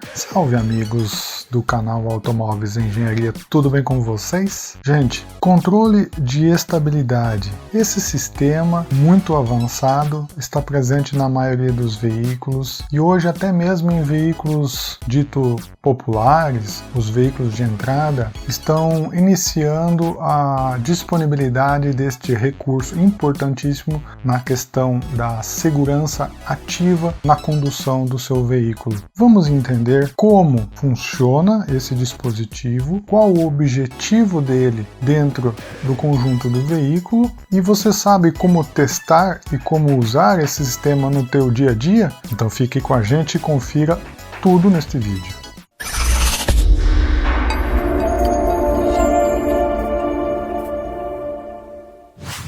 Salve amigos do canal Automóveis e Engenharia, tudo bem com vocês? Gente, controle de estabilidade. Esse sistema muito avançado está presente na maioria dos veículos e hoje até mesmo em veículos dito populares, os veículos de entrada, estão iniciando a disponibilidade deste recurso importantíssimo na questão da segurança ativa na condução do seu veículo. Vamos entender como funciona esse dispositivo, qual o objetivo dele dentro do conjunto do veículo, e você sabe como testar e como usar esse sistema no teu dia a dia? Então fique com a gente e confira tudo neste vídeo.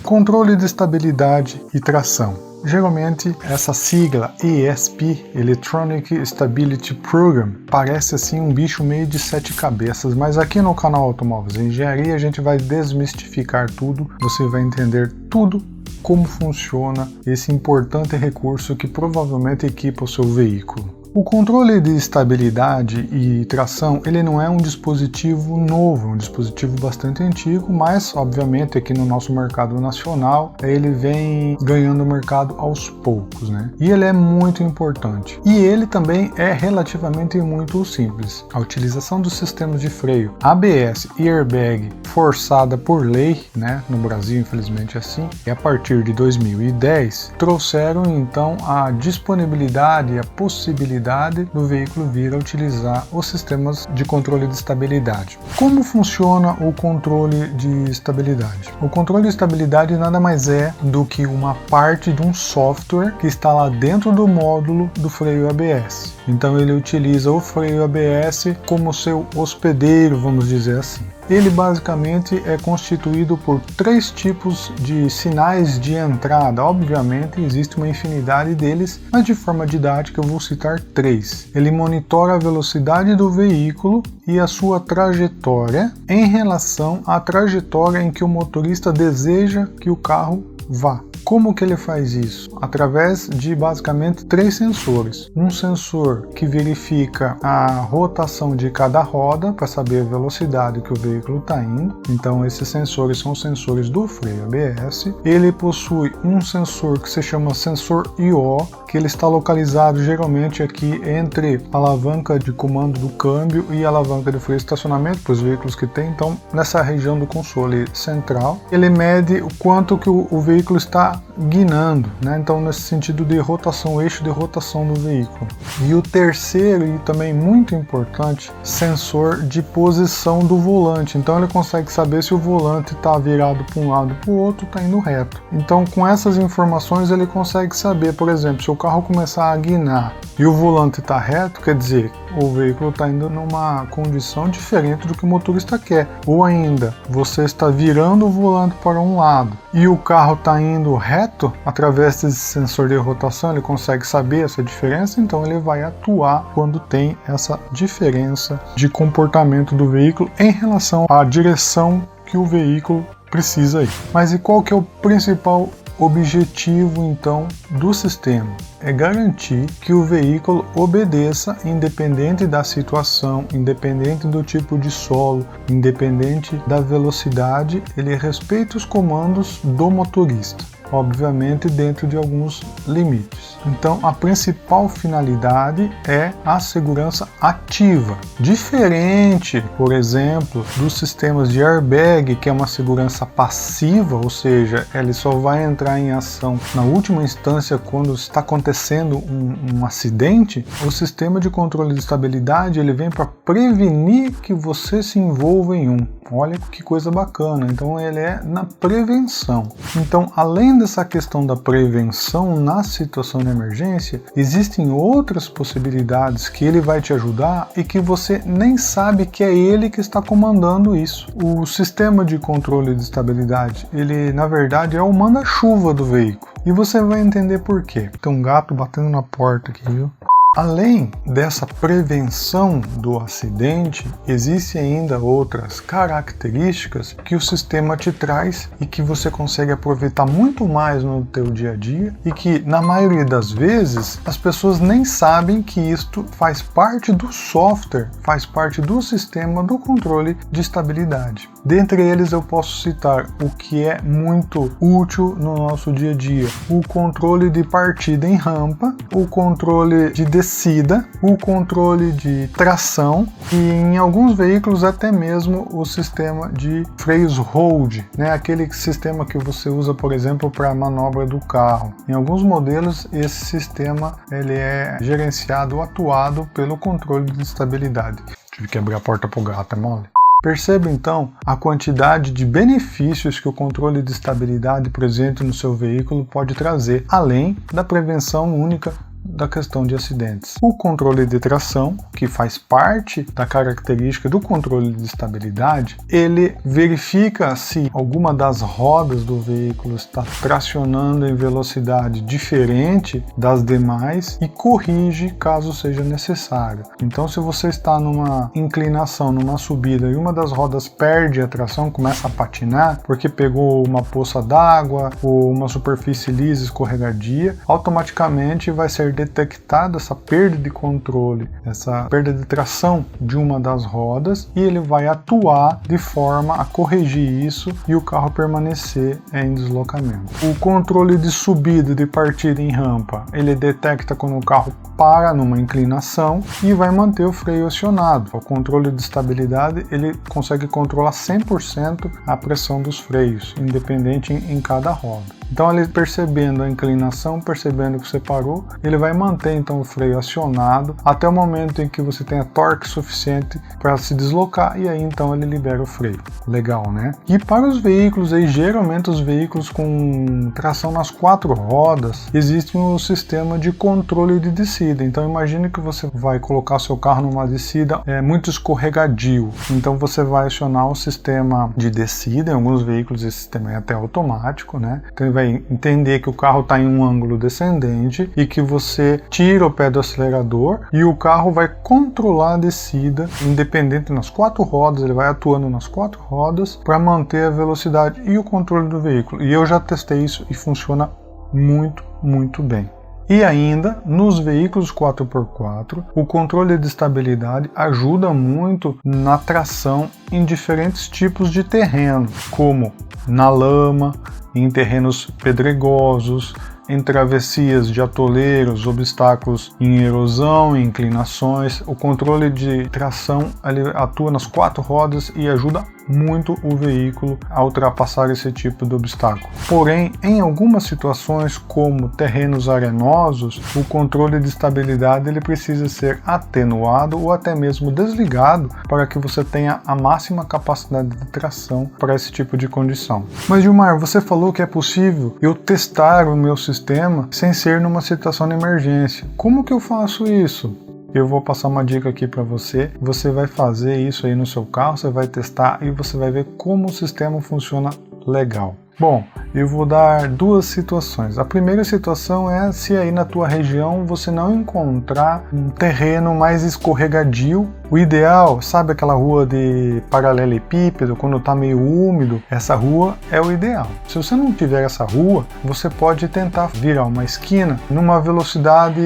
Controle de estabilidade e tração. Geralmente essa sigla ESP, Electronic Stability Program, parece assim um bicho meio de 7 cabeças, mas aqui no canal Automóveis e Engenharia a gente vai desmistificar tudo, você vai entender tudo como funciona esse importante recurso que provavelmente equipa o seu veículo. O controle de estabilidade e tração, ele não é um dispositivo novo, é um dispositivo bastante antigo, mas obviamente aqui no nosso mercado nacional ele vem ganhando mercado aos poucos, né? E ele é muito importante. E ele também é relativamente muito simples. A utilização dos sistemas de freio ABS e airbag forçada por lei, né? No Brasil infelizmente é assim, e a partir de 2010 trouxeram então a disponibilidade e a possibilidade do veículo vir a utilizar os sistemas de controle de estabilidade. Como funciona o controle de estabilidade? O controle de estabilidade nada mais é do que uma parte de um software que está lá dentro do módulo do freio ABS. Então ele utiliza o freio ABS como seu hospedeiro, vamos dizer assim. Ele basicamente é constituído por 3 tipos de sinais de entrada. Obviamente existe uma infinidade deles, mas de forma didática eu vou citar 3. Ele monitora a velocidade do veículo e a sua trajetória em relação à trajetória em que o motorista deseja que o carro vá. Como que ele faz isso? Através de basicamente 3 sensores. Um sensor que verifica a rotação de cada roda para saber a velocidade que o veículo está indo. Então esses sensores são sensores do freio ABS. Ele possui um sensor que se chama sensor I/O, que ele está localizado geralmente aqui entre a alavanca de comando do câmbio e a alavanca de freio de estacionamento para os veículos que tem. Então nessa região do console central, ele mede o quanto que o veículo está guinando, né? Então nesse sentido de rotação, o eixo de rotação do veículo. E o terceiro e também muito importante, sensor de posição do volante. Então ele consegue saber se o volante está virado para um lado para o outro, está indo reto. Então com essas informações ele consegue saber, por exemplo, se o carro começar a guinar e o volante está reto, quer dizer, o veículo está indo numa condição diferente do que o motorista quer. Ou ainda, você está virando o volante para um lado e o carro está indo reto, através desse sensor de rotação ele consegue saber essa diferença, então ele vai atuar quando tem essa diferença de comportamento do veículo em relação à direção que o veículo precisa ir. Mas e qual que é o principal objetivo então do sistema? É garantir que o veículo obedeça independente da situação, independente do tipo de solo, independente da velocidade, ele respeita os comandos do motorista, obviamente dentro de alguns limites. Então a principal finalidade é a segurança ativa, diferente, por exemplo, dos sistemas de airbag, que é uma segurança passiva, ou seja, ele só vai entrar em ação na última instância quando está acontecendo um acidente. O sistema de controle de estabilidade ele vem para prevenir que você se envolva em um. Olha que coisa bacana, então ele é na prevenção. Então, além dessa questão da prevenção na situação de emergência, existem outras possibilidades que ele vai te ajudar e que você nem sabe que é ele que está comandando isso. O sistema de controle de estabilidade, ele na verdade é o manda-chuva do veículo. E você vai entender por quê. Tem um gato batendo na porta aqui, viu? Além dessa prevenção do acidente, existem ainda outras características que o sistema te traz e que você consegue aproveitar muito mais no teu dia a dia e que, na maioria das vezes, as pessoas nem sabem que isto faz parte do software, faz parte do sistema do controle de estabilidade. Dentre eles eu posso citar o que é muito útil no nosso dia a dia: o controle de partida em rampa, o controle de descida, o controle de tração e em alguns veículos até mesmo o sistema de freios hold, né? Aquele sistema que você usa, por exemplo, para a manobra do carro. Em alguns modelos esse sistema ele é gerenciado ou atuado pelo controle de estabilidade. Tive que abrir a porta pro gato, é mole? Perceba então a quantidade de benefícios que o controle de estabilidade presente no seu veículo pode trazer, além da prevenção única da questão de acidentes. O controle de tração, que faz parte da característica do controle de estabilidade, ele verifica se alguma das rodas do veículo está tracionando em velocidade diferente das demais e corrige caso seja necessário. Então, se você está numa inclinação, numa subida e uma das rodas perde a tração, começa a patinar porque pegou uma poça d'água ou uma superfície lisa escorregadia, automaticamente vai ser detectada essa perda de controle, essa perda de tração de uma das rodas, e ele vai atuar de forma a corrigir isso e o carro permanecer em deslocamento. O controle de subida e de partida em rampa, ele detecta quando o carro para numa inclinação e vai manter o freio acionado. O controle de estabilidade, ele consegue controlar 100% a pressão dos freios, independente em cada roda. Então, ele percebendo a inclinação, percebendo que você parou, ele vai manter então o freio acionado até o momento em que você tenha torque suficiente para se deslocar, e aí então ele libera o freio. Legal, né? E para os veículos, aí, geralmente os veículos com tração nas 4 rodas, existe um sistema de controle de descida. Então imagine que você vai colocar seu carro numa descida muito escorregadio. Então você vai acionar o sistema de descida. Em alguns veículos esse sistema é até automático, né? Então ele vai entender que o carro está em um ângulo descendente e que você tira o pé do acelerador e o carro vai controlar a descida, independente nas 4 rodas, ele vai atuando nas 4 rodas para manter a velocidade e o controle do veículo. E eu já testei isso e funciona muito bem. E ainda, nos veículos 4x4, o controle de estabilidade ajuda muito na tração em diferentes tipos de terreno, como na lama, em terrenos pedregosos, em travessias de atoleiros, obstáculos em erosão, em inclinações. O controle de tração ele atua nas 4 rodas e ajuda muito o veículo a ultrapassar esse tipo de obstáculo. Porém, em algumas situações, como terrenos arenosos, o controle de estabilidade ele precisa ser atenuado ou até mesmo desligado para que você tenha a máxima capacidade de tração para esse tipo de condição. Mas Gilmar, você falou que é possível eu testar o meu sistema sem ser numa situação de emergência. Como que eu faço isso? Eu vou passar uma dica aqui para você. Você vai fazer isso aí no seu carro, você vai testar e você vai ver como o sistema funciona legal. Bom, eu vou dar 2 situações. A primeira situação é se aí na tua região você não encontrar um terreno mais escorregadio. O ideal, sabe aquela rua de paralelepípedo, quando está meio úmido? Essa rua é o ideal. Se você não tiver essa rua, você pode tentar virar uma esquina numa velocidade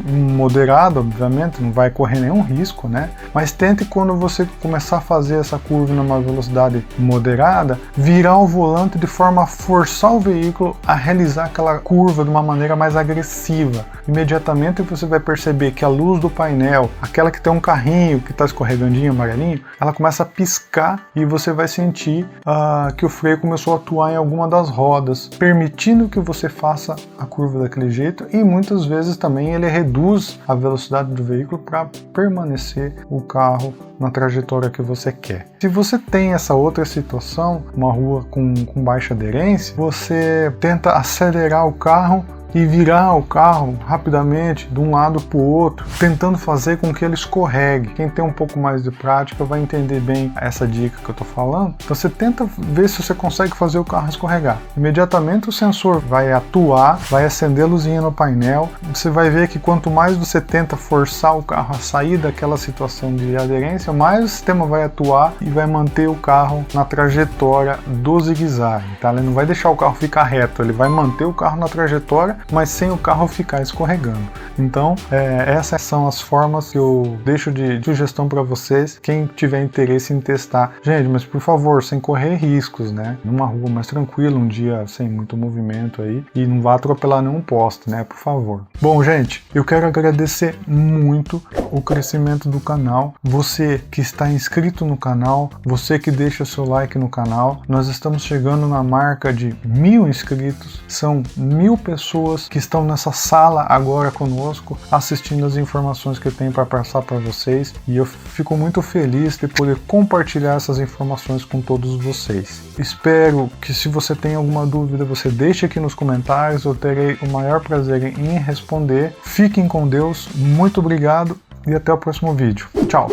moderada, obviamente, não vai correr nenhum risco, né? Mas tente, quando você começar a fazer essa curva numa velocidade moderada, virar o volante de forma a forçar o veículo a realizar aquela curva de uma maneira mais agressiva. Imediatamente você vai perceber que a luz do painel, aquela que tem um carrinho que está escorregandinho, amarelinho, ela começa a piscar e você vai sentir que o freio começou a atuar em alguma das rodas, permitindo que você faça a curva daquele jeito, e muitas vezes também ele reduz a velocidade do veículo para permanecer o carro na trajetória que você quer. Se você tem essa outra situação, uma rua com baixa aderência, você tenta acelerar o carro e virar o carro rapidamente de um lado para o outro, tentando fazer com que ele escorregue. Quem tem um pouco mais de prática vai entender bem essa dica que eu estou falando. Então você tenta ver se você consegue fazer o carro escorregar. Imediatamente o sensor vai atuar, vai acender a luzinha no painel. Você vai ver que quanto mais você tenta forçar o carro a sair daquela situação de aderência, mais o sistema vai atuar e vai manter o carro na trajetória do zigue-zague, tá? Ele não vai deixar o carro ficar reto, ele vai manter o carro na trajetória, mas sem o carro ficar escorregando. Então, essas são as formas que eu deixo de sugestão para vocês, quem tiver interesse em testar. Gente, mas por favor, sem correr riscos, né? Numa rua mais tranquila, um dia sem muito movimento aí, e não vá atropelar nenhum poste, né? Por favor. Bom, gente, eu quero agradecer muito o crescimento do canal, você que está inscrito no canal, você que deixa seu like no canal. Nós estamos chegando na marca de 1000 inscritos, são 1000 pessoas que estão nessa sala agora conosco, assistindo as informações que eu tenho para passar para vocês, e eu fico muito feliz de poder compartilhar essas informações com todos vocês. Espero que, se você tem alguma dúvida, você deixe aqui nos comentários, eu terei o maior prazer em responder. Fiquem com Deus, muito obrigado e até o próximo vídeo. Tchau!